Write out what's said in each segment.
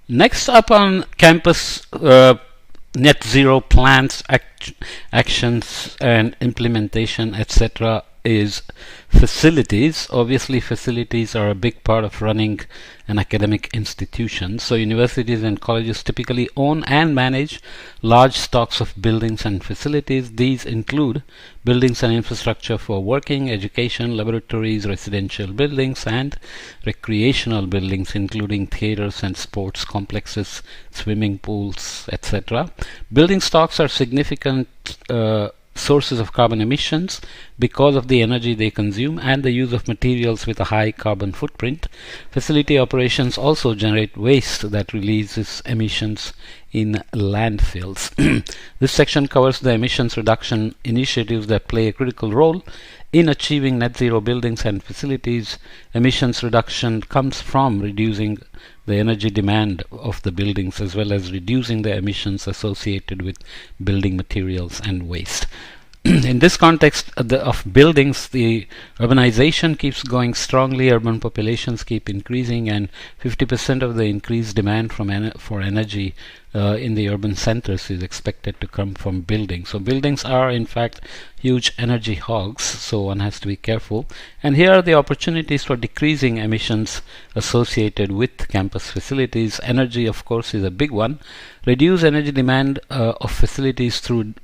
Next up on campus, net zero plans, actions, and implementation, etc., is facilities. Obviously, facilities are a big part of running an academic institution. So, universities and colleges typically own and manage large stocks of buildings and facilities. These include buildings and infrastructure for working, education, laboratories, residential buildings, and recreational buildings, including theaters and sports complexes, swimming pools, etc. Building stocks are significant sources of carbon emissions because of the energy they consume and the use of materials with a high carbon footprint. Facility operations also generate waste that releases emissions in landfills. This section covers the emissions reduction initiatives that play a critical role in achieving net zero buildings and facilities. Emissions reduction comes from reducing the energy demand of the buildings as well as reducing the emissions associated with building materials and waste. In this context of buildings, the urbanization keeps going strongly, urban populations keep increasing, and 50% of the increased demand for energy in the urban centers is expected to come from buildings. So buildings are in fact huge energy hogs, so one has to be careful. And here are the opportunities for decreasing emissions associated with campus facilities. Energy, of course, is a big one. Reduce energy demand of facilities through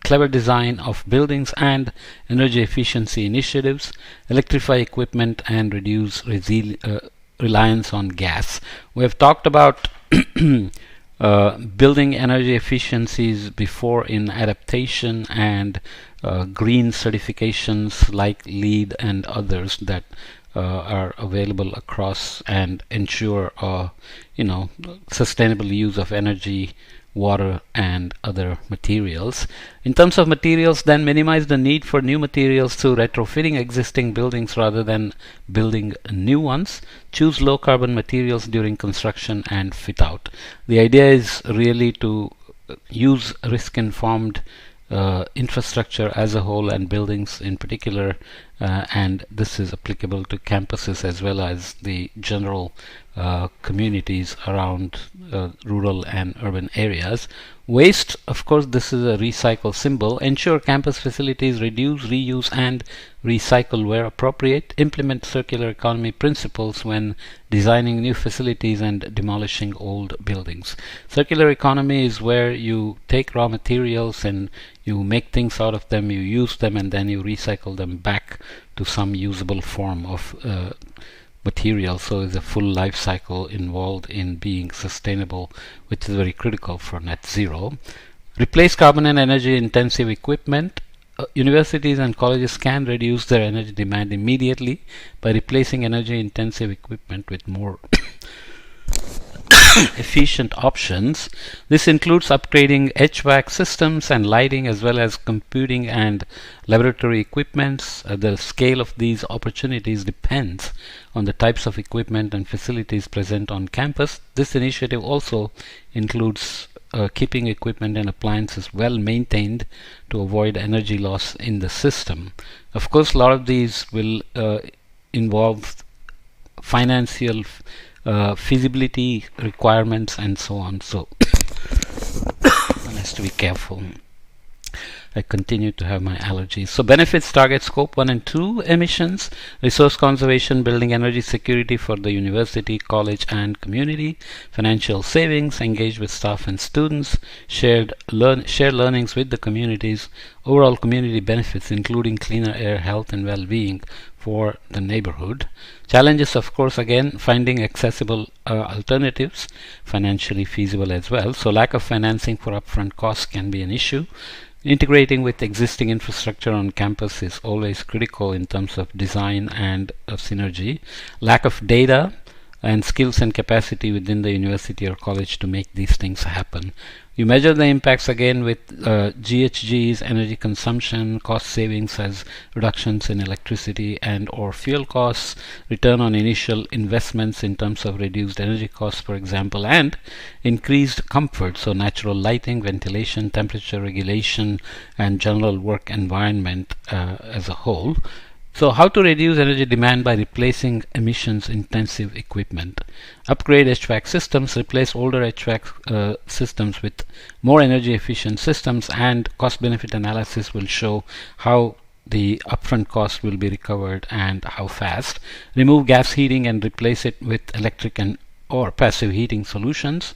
clever design of buildings and energy efficiency initiatives, electrify equipment, and reduce reliance on gas. We have talked about building energy efficiencies before in adaptation and green certifications like LEED and others that are available across and ensure sustainable use of energy, water, and other materials. In terms of materials, then minimize the need for new materials through retrofitting existing buildings rather than building new ones. Choose low carbon materials during construction and fit out. The idea is really to use risk informed infrastructure as a whole and buildings in particular, and this is applicable to campuses as well as the general communities around rural and urban areas. Waste, of course, this is a recycle symbol. Ensure campus facilities reduce, reuse, and recycle where appropriate. Implement circular economy principles when designing new facilities and demolishing old buildings. Circular economy is where you take raw materials and you make things out of them, you use them, and then you recycle them back to some usable form of material. So there's a full life cycle involved in being sustainable, which is very critical for net zero. Replace carbon and energy intensive equipment. Universities and colleges can reduce their energy demand immediately by replacing energy intensive equipment with more efficient options. This includes upgrading HVAC systems and lighting as well as computing and laboratory equipments. The scale of these opportunities depends on the types of equipment and facilities present on campus. This initiative also includes keeping equipment and appliances well maintained to avoid energy loss in the system. Of course, a lot of these will involve financial feasibility requirements and so on. So one has to be careful. I continue to have my allergies. So benefits, target, scope 1 and 2 emissions, resource conservation, building energy security for the university, college, and community, financial savings, engage with staff and students, share learnings with the communities, overall community benefits including cleaner air, health, and well-being for the neighborhood. Challenges, of course, again, finding accessible alternatives, financially feasible as well. So lack of financing for upfront costs can be an issue. Integrating with existing infrastructure on campus is always critical in terms of design and of synergy. Lack of data and skills and capacity within the university or college to make these things happen. You measure the impacts again with GHGs, energy consumption, cost savings as reductions in electricity and or fuel costs, return on initial investments in terms of reduced energy costs, for example, and increased comfort, so natural lighting, ventilation, temperature regulation, and general work environment as a whole. So how to reduce energy demand by replacing emissions intensive equipment? Upgrade HVAC systems, replace older HVAC systems with more energy efficient systems, and cost benefit analysis will show how the upfront cost will be recovered and how fast. Remove gas heating and replace it with electric and or passive heating solutions.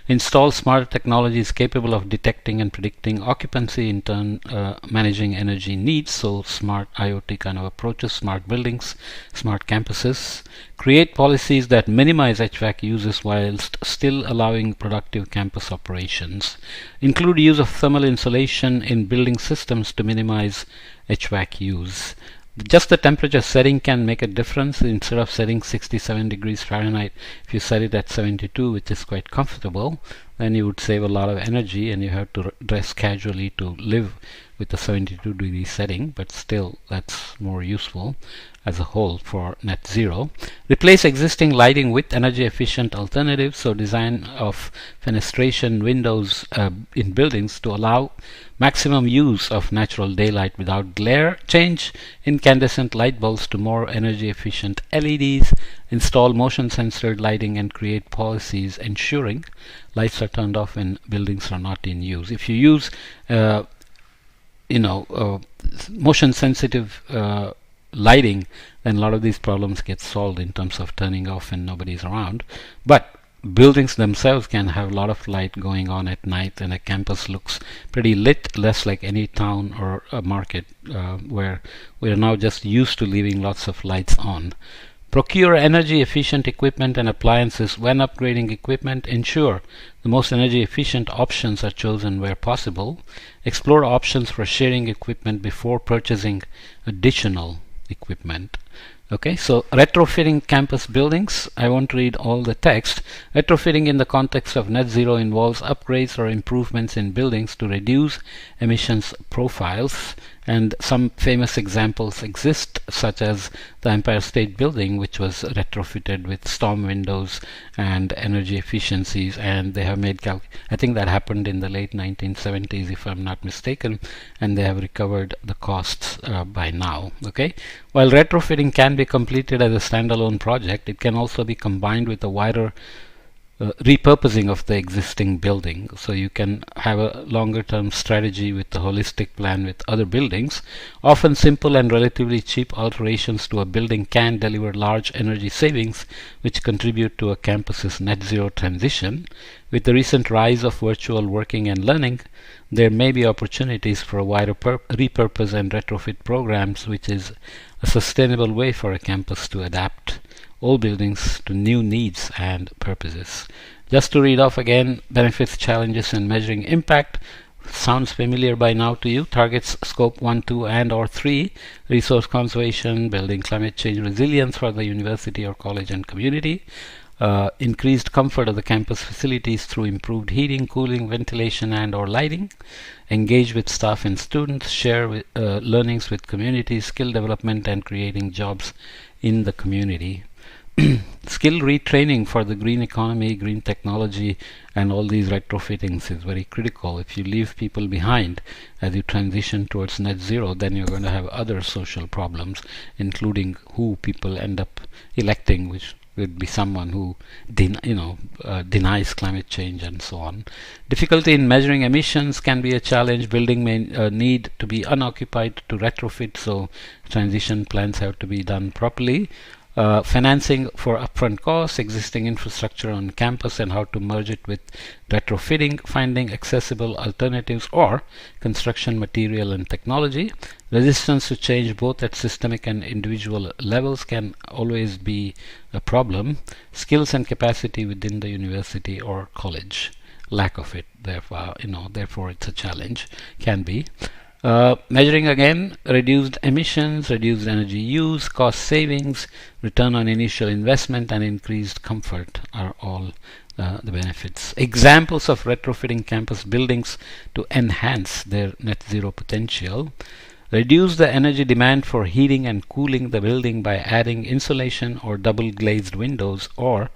Install smart technologies capable of detecting and predicting occupancy, in turn managing energy needs. So smart IoT kind of approaches, smart buildings, smart campuses. Create policies that minimize HVAC uses whilst still allowing productive campus operations. Include use of thermal insulation in building systems to minimize HVAC use. Just the temperature setting can make a difference. Instead of setting 67 degrees Fahrenheit, if you set it at 72, which is quite comfortable, then you would save a lot of energy, and you have to dress casually to live with the 72 degree setting, but still that's more useful as a whole for net zero. Replace existing lighting with energy efficient alternatives. So design of fenestration windows in buildings to allow maximum use of natural daylight without glare. Change incandescent light bulbs to more energy efficient LEDs. Install motion censored lighting and create policies ensuring lights are turned off when buildings are not in use. If you use motion sensitive lighting, then a lot of these problems get solved in terms of turning off when nobody's around. But buildings themselves can have a lot of light going on at night, and a campus looks pretty lit, less like any town or a market where we are now just used to leaving lots of lights on. Procure energy efficient equipment and appliances when upgrading equipment. Ensure the most energy efficient options are chosen where possible. Explore options for sharing equipment before purchasing additional equipment. Okay, so retrofitting campus buildings. I won't read all the text. Retrofitting in the context of net zero involves upgrades or improvements in buildings to reduce emissions profiles. And some famous examples exist, such as the Empire State Building, which was retrofitted with storm windows and energy efficiencies, and they have made I think that happened in the late 1970s, if I'm not mistaken, and they have recovered the costs by now. Okay, while retrofitting can be completed as a standalone project, it can also be combined with a wider repurposing of the existing building. So you can have a longer term strategy with a holistic plan with other buildings. Often simple and relatively cheap alterations to a building can deliver large energy savings, which contribute to a campus's net zero transition. With the recent rise of virtual working and learning, there may be opportunities for a wider repurpose and retrofit programs, which is a sustainable way for a campus to adapt all buildings to new needs and purposes. Just to read off again: benefits, challenges, and measuring impact. Sounds familiar by now to you. Targets scope 1, 2, and or 3. Resource conservation, building climate change resilience for the university or college and community. Increased comfort of the campus facilities through improved heating, cooling, ventilation, and or lighting. Engage with staff and students. Share learnings with communities, skill development, and creating jobs in the community. Skill retraining for the green economy, green technology, and all these retrofittings is very critical. If you leave people behind as you transition towards net zero, then you're going to have other social problems, including who people end up electing, which would be someone who denies climate change and so on. Difficulty in measuring emissions can be a challenge. Building may need to be unoccupied to retrofit, so transition plans have to be done properly. Financing for upfront costs, existing infrastructure on campus and how to merge it with retrofitting, finding accessible alternatives or construction material and technology. Resistance to change both at systemic and individual levels can always be a problem. Skills and capacity within the university or college, lack of it, therefore it's a challenge, can be. Measuring again: reduced emissions, reduced energy use, cost savings, return on initial investment, and increased comfort are all the benefits. Examples of retrofitting campus buildings to enhance their net zero potential: reduce the energy demand for heating and cooling the building by adding insulation or double glazed windows, or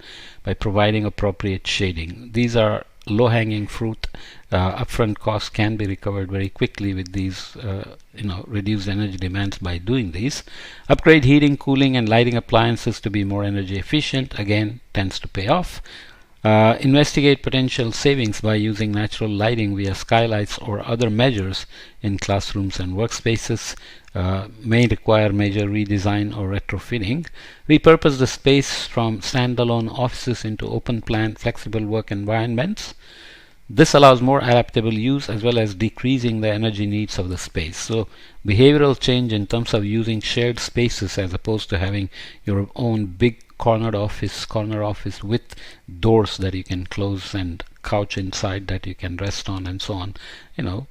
by providing appropriate shading. These are low-hanging fruit. Upfront costs can be recovered very quickly with these reduced energy demands by doing these. Upgrade heating, cooling and lighting appliances to be more energy efficient, again tends to pay off. Investigate potential savings by using natural lighting via skylights or other measures in classrooms and workspaces. May require major redesign or retrofitting. Repurpose the space from standalone offices into open plan flexible work environments. This allows more adaptable use as well as decreasing the energy needs of the space. So behavioral change in terms of using shared spaces as opposed to having your own big corner office with doors that you can close and couch inside that you can rest on and so on.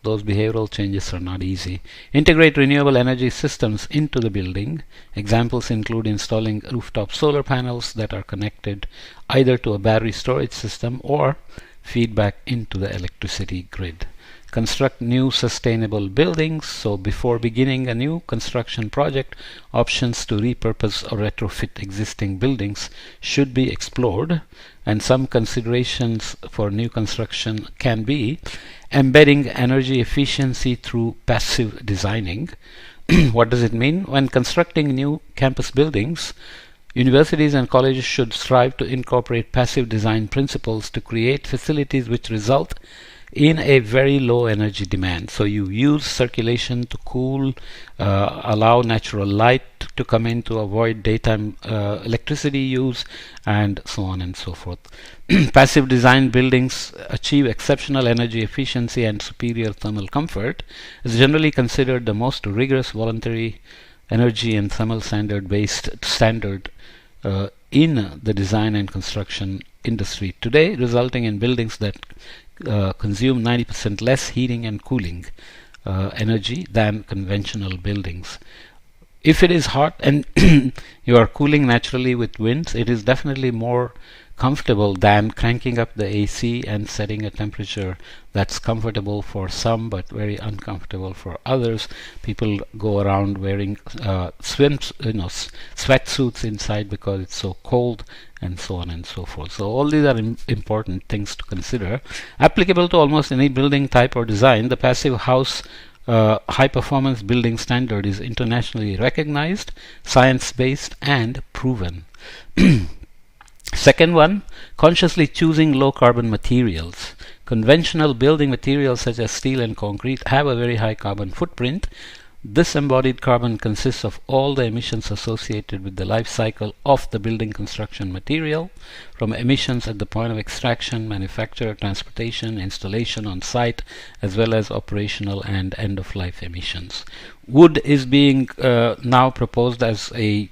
Those behavioral changes are not easy. Integrate renewable energy systems into the building. Examples include installing rooftop solar panels that are connected either to a battery storage system or feedback into the electricity grid. Construct new sustainable buildings. So before beginning a new construction project, options to repurpose or retrofit existing buildings should be explored, and some considerations for new construction can be embedding energy efficiency through passive designing. What does it mean? When constructing new campus buildings, universities and colleges should strive to incorporate passive design principles to create facilities which result in a very low energy demand. So you use circulation to cool, allow natural light to come in to avoid daytime electricity use, and so on and so forth. Passive design buildings achieve exceptional energy efficiency and superior thermal comfort. Is generally considered the most rigorous voluntary energy and thermal standard in the design and construction industry today, resulting in buildings that consume 90% less heating and cooling energy than conventional buildings. If it is hot and you are cooling naturally with winds, it is definitely more comfortable than cranking up the AC and setting a temperature that's comfortable for some but very uncomfortable for others. People go around wearing sweatsuits inside because it's so cold, and so on and so forth. So all these are important things to consider. Applicable to almost any building type or design, the Passive House high performance building standard is internationally recognized, science-based and proven. Second one, consciously choosing low carbon materials. Conventional building materials such as steel and concrete have a very high carbon footprint. This embodied carbon consists of all the emissions associated with the life cycle of the building construction material, from emissions at the point of extraction, manufacture, transportation, installation on site, as well as operational and end-of-life emissions. Wood is being now proposed as a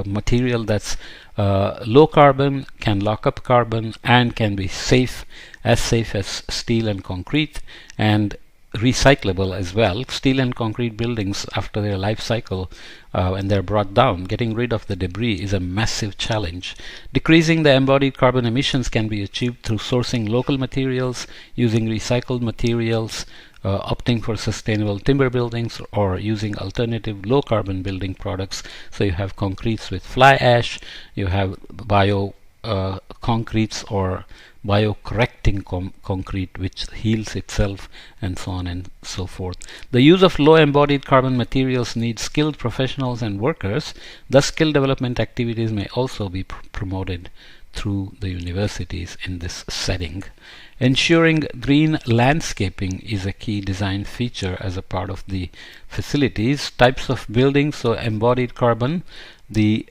material that's low carbon, can lock up carbon, and can be safe as steel and concrete, and recyclable as well. Steel and concrete buildings, after their life cycle, when they're brought down, getting rid of the debris is a massive challenge. Decreasing the embodied carbon emissions can be achieved through sourcing local materials, using recycled materials, opting for sustainable timber buildings, or using alternative low carbon building products. So you have concretes with fly ash, you have bio concretes or biocorrecting concrete which heals itself, and so on and so forth. The use of low embodied carbon materials needs skilled professionals and workers. Thus skill development activities may also be promoted through the universities in this setting. Ensuring green landscaping is a key design feature as a part of the facilities. Types of buildings, so embodied carbon, the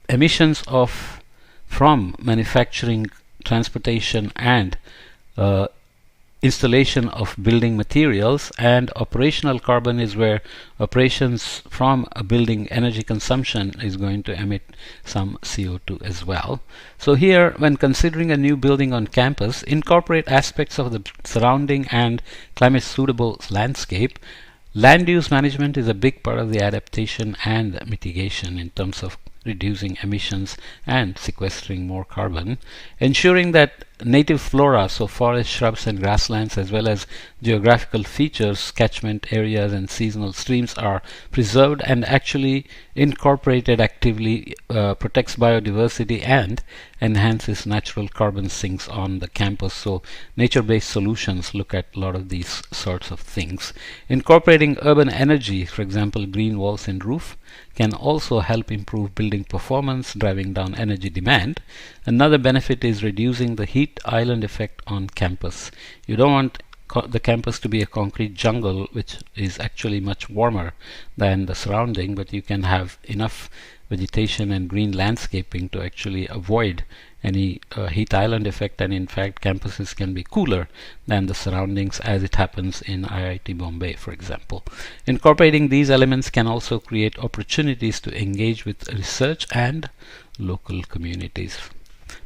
emissions from manufacturing, transportation and installation of building materials, and operational carbon is where operations from a building energy consumption is going to emit some CO2 as well. So here, when considering a new building on campus, incorporate aspects of the surrounding and climate suitable landscape. Land use management is a big part of the adaptation and mitigation in terms of reducing emissions and sequestering more carbon. Ensuring that native flora, so forests, shrubs and grasslands, as well as geographical features, catchment areas and seasonal streams are preserved and actually incorporated actively, protects biodiversity and enhances natural carbon sinks on the campus. So nature-based solutions look at a lot of these sorts of things. Incorporating urban energy, for example green walls and roof, can also help improve building performance, driving down energy demand. Another benefit is reducing the heat island effect on campus. You don't want the campus to be a concrete jungle, which is actually much warmer than the surrounding, but you can have enough vegetation and green landscaping to actually avoid any heat island effect, and in fact campuses can be cooler than the surroundings, as it happens in IIT Bombay, for example. Incorporating these elements can also create opportunities to engage with research and local communities.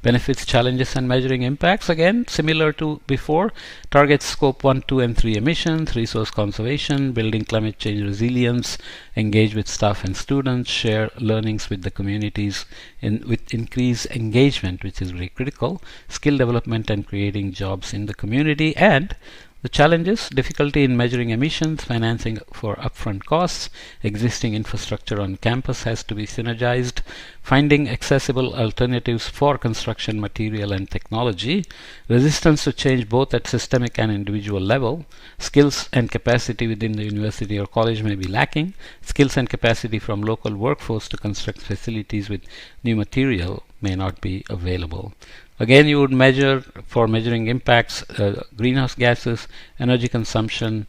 Benefits, challenges and measuring impacts, again similar to before. Targets scope 1, 2 and 3 emissions, resource conservation, building climate change resilience, engage with staff and students, share learnings with the communities with increased engagement, which is very critical, skill development and creating jobs in the community. And the challenges: difficulty in measuring emissions, financing for upfront costs, existing infrastructure on campus has to be synergized, finding accessible alternatives for construction material and technology, resistance to change both at systemic and individual level, skills and capacity within the university or college may be lacking, skills and capacity from local workforce to construct facilities with new material may not be available. Again, you would measure, for measuring impacts, greenhouse gases, energy consumption,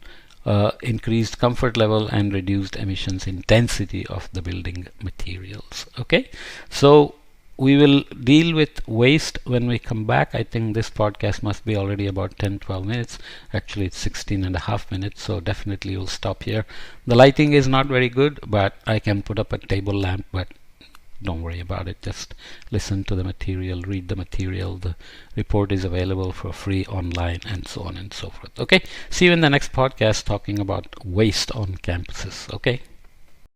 increased comfort level and reduced emissions intensity of the building materials. Okay, so we will deal with waste when we come back. I think this podcast must be already about 10-12 minutes. Actually it's 16.5 minutes, so definitely we'll stop here. The lighting is not very good, but I can put up a table lamp, but don't worry about it. Just listen to the material, read the material. The report is available for free online and so on and so forth. Okay, see you in the next podcast talking about waste on campuses. Okay.